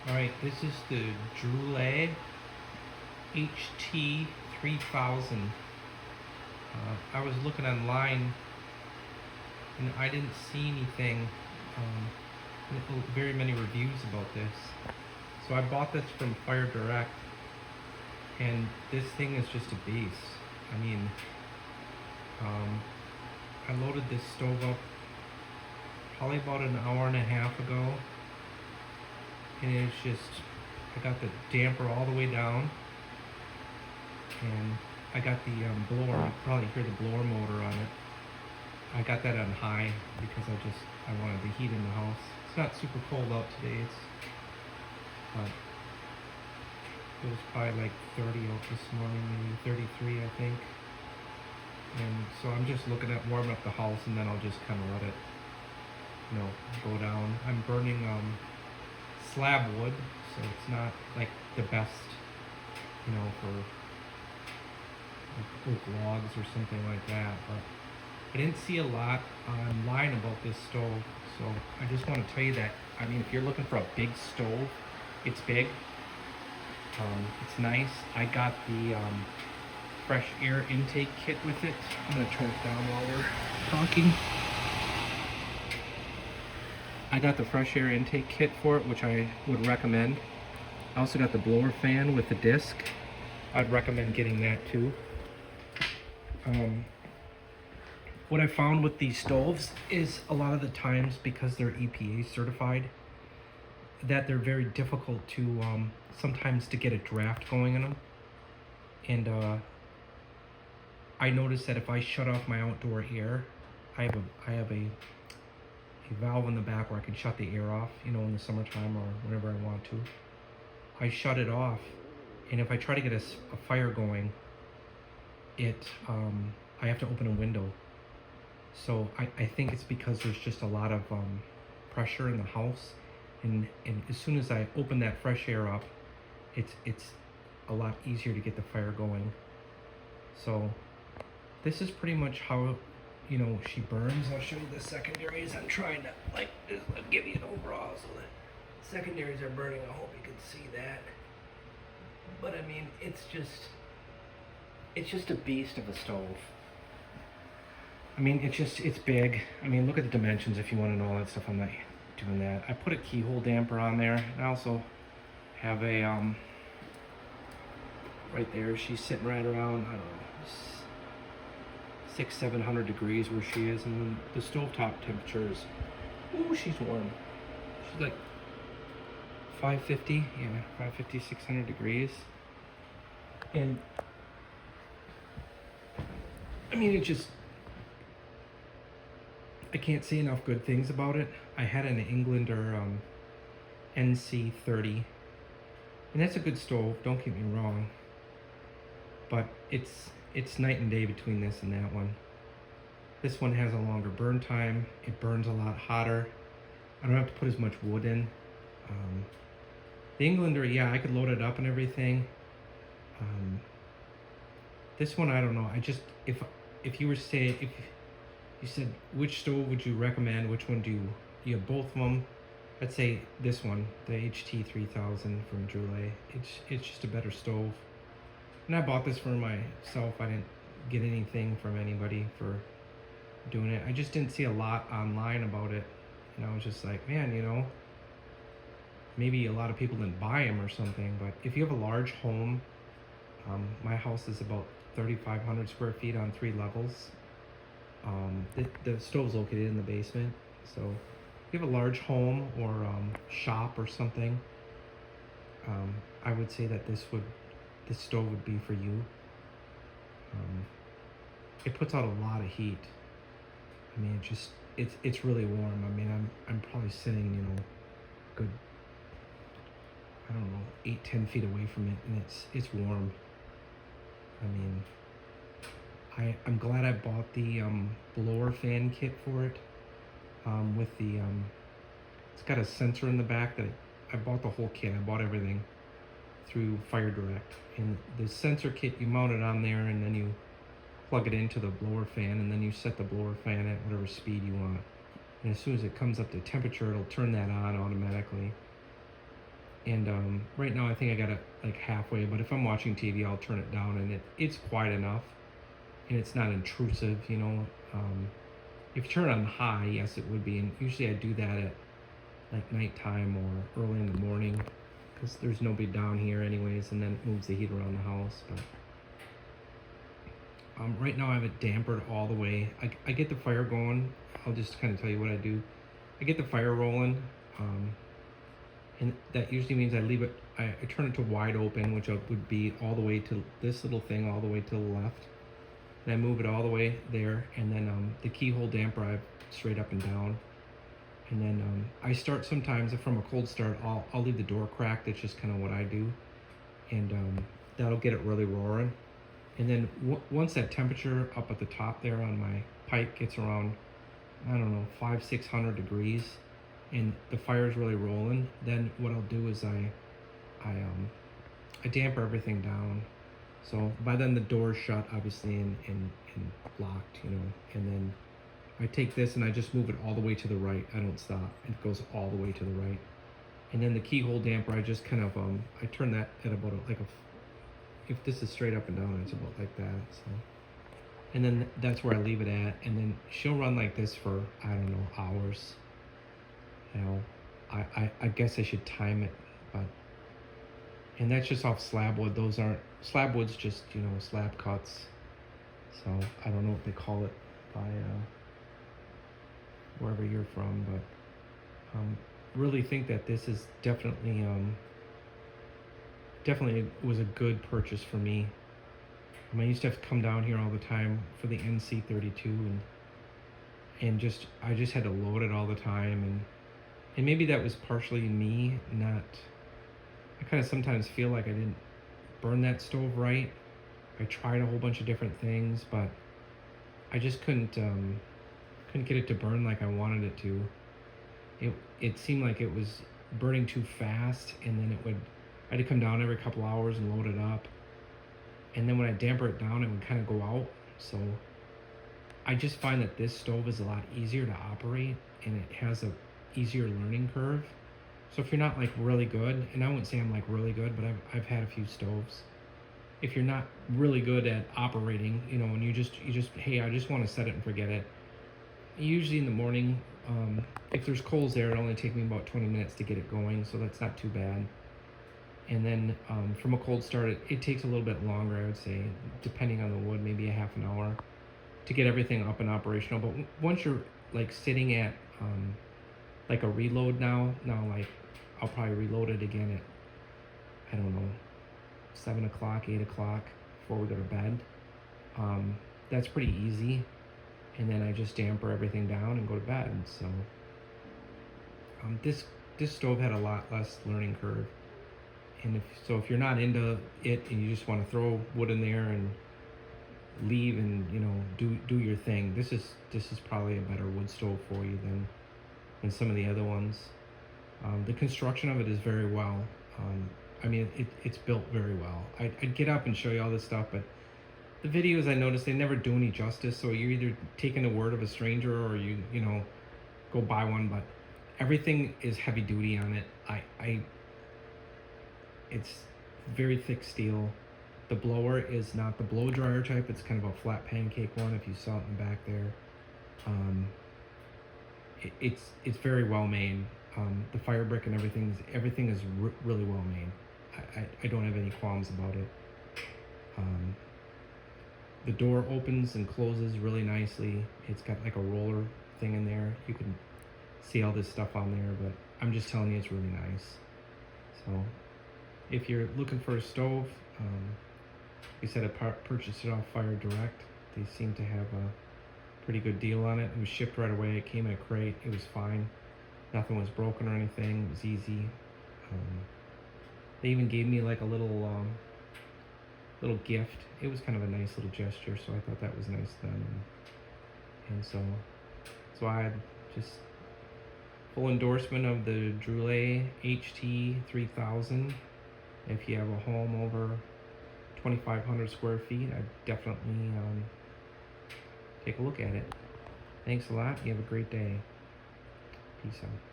Alright, this is the Drolet HT3000. I was looking online and I didn't see anything, very many reviews about this. So I bought this from Fire Direct, and this thing is just a beast. I mean, I loaded this stove up probably about an hour and a half ago, and it's just, I got the damper all the way down, and I got the blower. You can probably hear the blower motor on it. I got that on high because I wanted the heat in the house. It's not super cold out today. But it was probably like 30 out this morning, maybe 33, I think. And so I'm just looking at warming up the house, and then I'll just kind of let it, go down. I'm burning slab wood, so it's not like the best, for like oak logs or something like that. But I didn't see a lot online about this stove, so I just want to tell you that, I mean, if you're looking for a big stove, it's big. It's nice. I got the fresh air intake kit with it. I'm going to turn it down while we're talking. I got the fresh air intake kit for it, which I would recommend. I also got the blower fan with the disc. I'd recommend getting that too. What I found with these stoves is a lot of the times, because they're EPA certified, that they're very difficult to sometimes to get a draft going in them. And I noticed that if I shut off my outdoor air, I have a valve in the back where I can shut the air off, in the summertime or whenever I want to. I shut it off, and if I try to get a fire going, I have to open a window. So I think it's because there's just a lot of pressure in the house, and as soon as I open that fresh air up, it's a lot easier to get the fire going. So this is pretty much how she burns. I'll show you the secondaries. I'm trying to just give you an overall. So the secondaries are burning. I hope you can see that. But I mean, it's just a beast of a stove. I mean, it's big. I mean, look at the dimensions if you want to know all that stuff. I'm not doing that. I put a keyhole damper on there. I also have a right there. She's sitting right around, I don't know, 600-700 degrees where she is, and then the stovetop temperature is, ooh, she's warm. She's like 550, 600 degrees. And I mean, I can't say enough good things about it. I had an Englander NC30, and that's a good stove, don't get me wrong, but it's night and day between this and that one. This one has a longer burn time. It burns a lot hotter. I don't have to put as much wood in. The Englander, yeah, I could load it up and everything. This one, I don't know. If you were saying, if you said which stove would you recommend, which one do you have both of them? I'd say this one, the HT3000 from Drolet. It's just a better stove. And I bought this for myself. I didn't get anything from anybody for doing it. I just didn't see a lot online about it. And I was just like, man, maybe a lot of people didn't buy them or something. But if you have a large home, my house is about 3,500 square feet on 3 levels. The stove's located in the basement. So if you have a large home or shop or something, I would say that this stove would be for you. It puts out a lot of heat. I mean, it's really warm. I mean, I'm probably sitting, good, I don't know, 8-10 feet away from it, and it's warm. I mean, I'm glad I bought the blower fan kit for it. With the it's got a sensor in the back that I bought the whole kit. I bought everything through Fire Direct, and the sensor kit, you mount it on there, and then you plug it into the blower fan, and then you set the blower fan at whatever speed you want, and as soon as it comes up to temperature, it'll turn that on automatically. And right now I think I got it like halfway, but if I'm watching TV, I'll turn it down, and it's quiet enough, and it's not intrusive, you know. If you turn it on high, yes, it would be, and usually I do that at like nighttime or early in the morning, because there's nobody down here anyways, and then it moves the heat around the house. But right now I have it dampered all the way. I get the fire going. I'll just kind of tell you what I do. I get the fire rolling, and that usually means I leave it, I turn it to wide open, which would be all the way to this little thing, all the way to the left. And I move it all the way there, and then the keyhole damper I have straight up and down. And then I start sometimes from a cold start. I'll leave the door cracked. That's just kind of what I do, and that'll get it really roaring. And then once that temperature up at the top there on my pipe gets around, I don't know, 500-600 degrees, and the fire's really rolling, then what I'll do is I damper everything down. So by then the door's shut, obviously, and locked, you know. And then I take this and I just move it all the way to the right. I don't stop. It goes all the way to the right. And then the keyhole damper, I just kind of I turn that at about if this is straight up and down, it's about like that. So, and then that's where I leave it at. And then she'll run like this for, I don't know, hours. You know, I guess I should time it, but, and that's just off slab wood. Those aren't, slab wood's just, you know, slab cuts. So I don't know what they call it by wherever you're from, but really think that this is definitely definitely was a good purchase for me. I used to have to come down here all the time for the NC32, and I just had to load it all the time, and maybe that was partially me not. I kind of sometimes feel like I didn't burn that stove right. I tried a whole bunch of different things, but I just couldn't get it to burn like I wanted it to. It seemed like it was burning too fast, and then I had to come down every couple hours and load it up. And then when I damper it down, it would kind of go out. So I just find that this stove is a lot easier to operate, and it has a easier learning curve. So if you're not like really good, and I wouldn't say I'm like really good, but I've had a few stoves. If you're not really good at operating, you know, and you just hey, I just want to set it and forget it. Usually in the morning, if there's coals there, it only take me about 20 minutes to get it going, so that's not too bad. And then from a cold start, it takes a little bit longer, I would say, depending on the wood, maybe a half an hour to get everything up and operational. But once you're like sitting at like a reload now like I'll probably reload it again at, I don't know, 7 o'clock, 8 o'clock before we go to bed. That's pretty easy. And then I just damper everything down and go to bed. So this stove had a lot less learning curve. And if you're not into it and you just want to throw wood in there and leave and, you know, do your thing, this is probably a better wood stove for you than some of the other ones. The construction of it is very well. I mean, it's built very well. I'd get up and show you all this stuff, but the videos, I noticed, they never do any justice. So you're either taking the word of a stranger or you know, go buy one. But everything is heavy duty on it. It's very thick steel. The blower is not the blow dryer type. It's kind of a flat pancake one. If you saw it in the back there, it's very well made. The fire brick and everything is really well made. I don't have any qualms about it. The door opens and closes really nicely. It's got like a roller thing in there. You can see all this stuff on there, but I'm just telling you, it's really nice. So if you're looking for a stove, like I said, I purchased it off Fire Direct. They seem to have a pretty good deal on it. It was shipped right away. It came in a crate. It was fine. Nothing was broken or anything. It was easy. They even gave me like a little gift. It was kind of a nice little gesture, so I thought that was nice then. And so I had just full endorsement of the Drolet HT3000. If you have a home over 2,500 square feet, I'd definitely take a look at it. Thanks a lot. You have a great day. Peace out.